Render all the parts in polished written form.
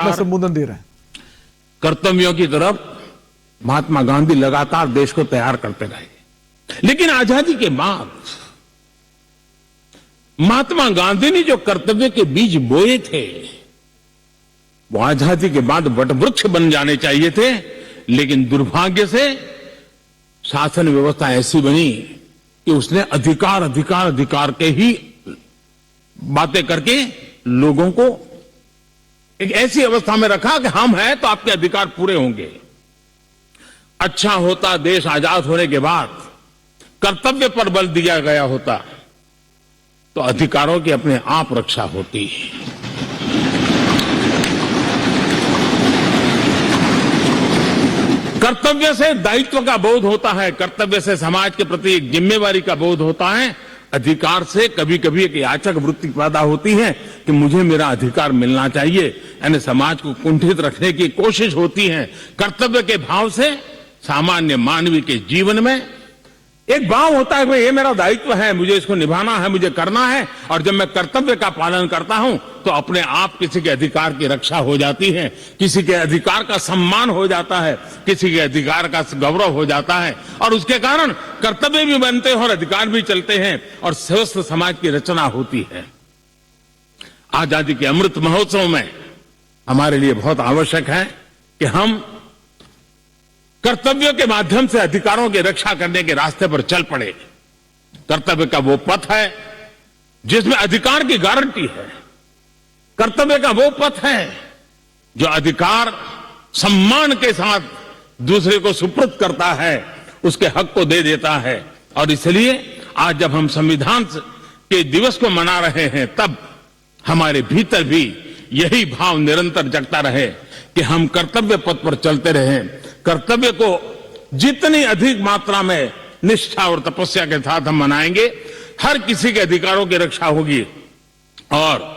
संबोधन दे रहे हैं। कर्तव्यों की तरफ महात्मा गांधी लगातार देश को तैयार करते रहे, लेकिन आजादी के बाद महात्मा गांधी ने जो कर्तव्य के बीज बोए थे वो आजादी के बाद वटवृक्ष बन जाने चाहिए थे, लेकिन दुर्भाग्य से शासन व्यवस्था ऐसी बनी कि उसने अधिकार अधिकार अधिकार के ही बातें करके लोगों को एक ऐसी अवस्था में रखा कि हम हैं तो आपके अधिकार पूरे होंगे। अच्छा होता देश आजाद होने के बाद कर्तव्य पर बल दिया गया होता तो अधिकारों की अपने आप रक्षा होती। कर्तव्य से दायित्व का बोध होता है, कर्तव्य से समाज के प्रति एक जिम्मेवारी का बोध होता है। अधिकार से कभी कभी एक याचक वृत्ति पैदा होती है कि मुझे मेरा अधिकार मिलना चाहिए, यानी समाज को कुंठित रखने की कोशिश होती है। कर्तव्य के भाव से सामान्य मानवीय के जीवन में एक भाव होता है कि ये मेरा दायित्व है, मुझे इसको निभाना है, मुझे करना है, और जब मैं कर्तव्य का पालन करता हूं तो अपने आप किसी के अधिकार की रक्षा हो जाती है, किसी के अधिकार का सम्मान हो जाता है, किसी के अधिकार का गौरव हो जाता है, और उसके कारण कर्तव्य भी बनते हैं और अधिकार भी चलते हैं और स्वस्थ समाज की रचना होती है। आजादी के अमृत महोत्सव में हमारे लिए बहुत आवश्यक है कि हम कर्तव्यों के माध्यम से अधिकारों की रक्षा करने के रास्ते पर चल पड़े। कर्तव्य का वो पथ है जिसमें अधिकार की गारंटी है, कर्तव्य का वो पथ है जो अधिकार सम्मान के साथ दूसरे को सुपुर्द करता है, उसके हक को दे देता है। और इसलिए आज जब हम संविधान के दिवस को मना रहे हैं तब हमारे भीतर भी यही भाव निरंतर जगता रहे कि हम कर्तव्य पथ पर चलते रहें। कर्तव्य को जितनी अधिक मात्रा में निष्ठा और तपस्या के साथ हम मनाएंगे, हर किसी के अधिकारों की रक्षा होगी। और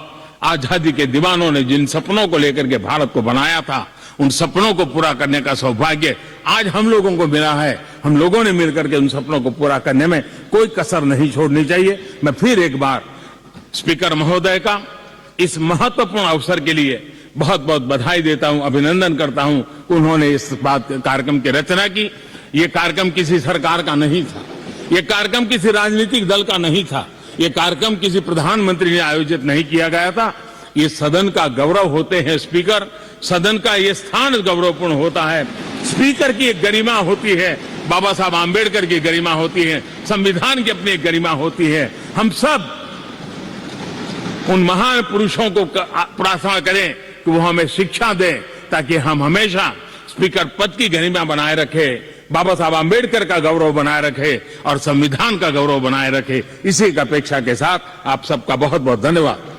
आजादी के दीवानों ने जिन सपनों को लेकर के भारत को बनाया था, उन सपनों को पूरा करने का सौभाग्य आज हम लोगों को मिला है। हम लोगों ने मिलकर के उन सपनों को पूरा करने में कोई कसर नहीं छोड़नी चाहिए। मैं फिर एक बार स्पीकर महोदय का इस महत्वपूर्ण अवसर के लिए बहुत बहुत बधाई देता हूं, अभिनंदन करता हूं। उन्होंने इस कार्यक्रम की रचना की। ये कार्यक्रम किसी सरकार का नहीं था, ये कार्यक्रम किसी राजनीतिक दल का नहीं था, ये कार्यक्रम किसी प्रधानमंत्री ने आयोजित नहीं किया गया था। ये सदन का गौरव होते हैं स्पीकर, सदन का ये स्थान गौरवपूर्ण होता है। स्पीकर की एक गरिमा होती है, बाबा साहब आंबेडकर की गरिमा होती है, संविधान की अपनी एक गरिमा होती है। हम सब उन महान पुरुषों को प्रार्थना करें कि वो हमें शिक्षा दें ताकि हम हमेशा स्पीकर पद की गरिमा बनाए रखें, बाबा साहब आंबेडकर का गौरव बनाए रखें और संविधान का गौरव बनाए रखें। इसी की अपेक्षा के साथ आप सबका बहुत बहुत धन्यवाद।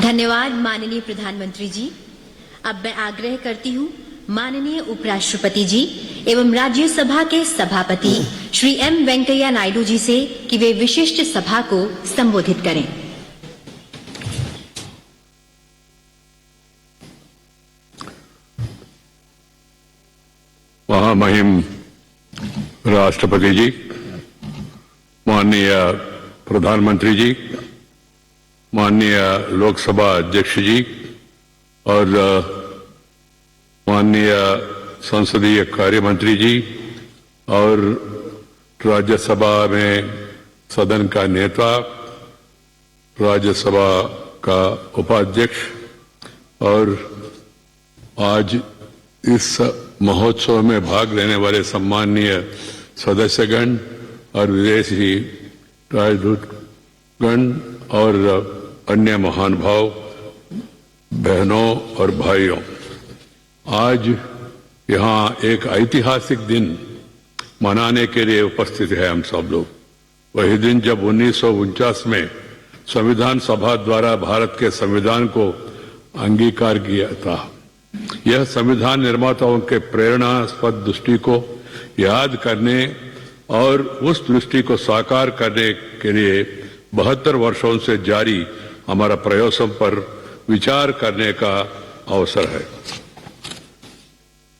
धन्यवाद माननीय प्रधानमंत्री जी। अब मैं आग्रह करती हूँ माननीय उपराष्ट्रपति जी एवं राज्यसभा के सभापति श्री एम वेंकैया नायडू जी से कि वे विशिष्ट सभा को संबोधित करें। महामहिम राष्ट्रपति जी, माननीय प्रधानमंत्री जी, माननीय लोकसभा अध्यक्ष जी और माननीय संसदीय कार्य मंत्री जी और राज्यसभा में सदन का नेता, राज्यसभा का उपाध्यक्ष और आज इस महोत्सव में भाग लेने वाले सम्माननीय सदस्यगण और विदेशी राजदूतगण और अन्य महानुभाव, बहनों और भाइयों, आज यहाँ एक ऐतिहासिक दिन मनाने के लिए उपस्थित है हम सब लोग। वही दिन जब 1949 में संविधान सभा द्वारा भारत के संविधान को अंगीकार किया था। यह संविधान निर्माताओं के प्रेरणास्पद दृष्टि को याद करने और उस दृष्टि को साकार करने के लिए 72 वर्षों से जारी हमारा प्रयासों पर विचार करने का अवसर है।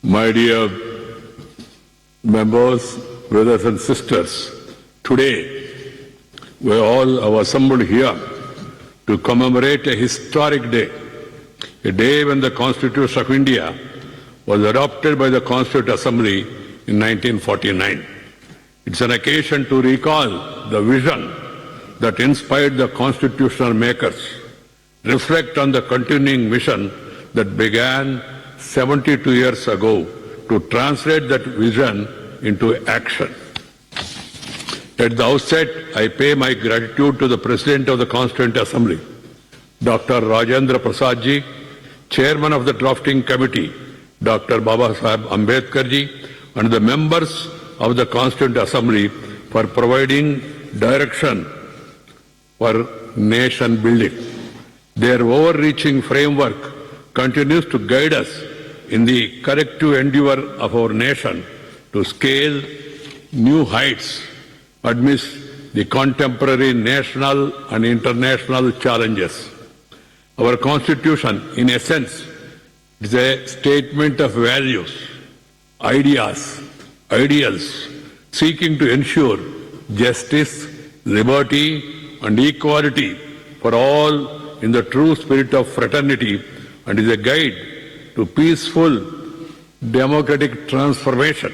My dear members, brothers and sisters, today we all have assembled here to commemorate a historic day, a day when the Constitution of India was adopted by the Constituent Assembly in 1949. It's an occasion to recall the vision that inspired the constitutional makers, reflect on the continuing mission that began 72 years ago to translate that vision into action. At the outset, I pay my gratitude to the President of the Constituent Assembly, Dr. Rajendra Prasad ji, Chairman of the Drafting Committee, Dr. Baba Saheb Ambedkar ji, and the members of the Constituent Assembly for providing direction for nation building. Their overreaching framework continues to guide us in the collective endeavor of our nation to scale new heights amidst the contemporary national and international challenges. Our Constitution, in essence, is a statement of values, ideas, ideals, seeking to ensure justice, liberty, and equality for all in the true spirit of fraternity, and is a guide to peaceful democratic transformation,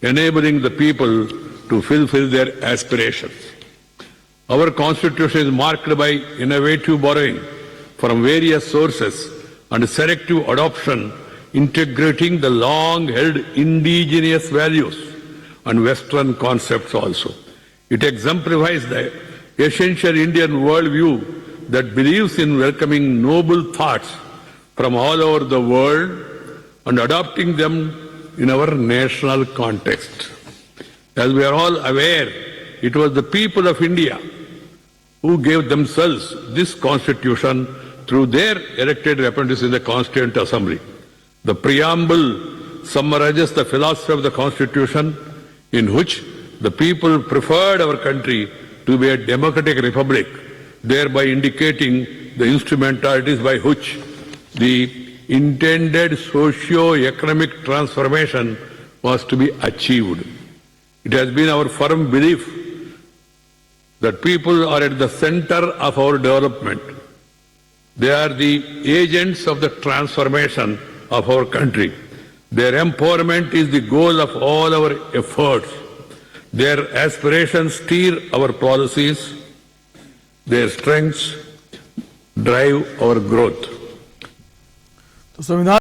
enabling the people to fulfill their aspirations. Our Constitution is marked by innovative borrowing from various sources and selective adoption, integrating the long-held indigenous values and Western concepts also. It exemplifies the essential Indian worldview that believes in welcoming noble thoughts from all over the world and adopting them in our national context. As we are all aware, it was the people of India who gave themselves this constitution through their elected representatives in the Constituent Assembly. The preamble summarizes the philosophy of the Constitution, in which the people preferred our country to be a democratic republic, thereby indicating the instrumentalities by which the intended socio-economic transformation was to be achieved. It has been our firm belief that people are at the center of our development. They are the agents of the transformation of our country. Their empowerment is the goal of all our efforts. Their aspirations steer our policies. Their strengths drive our growth. तो संविधान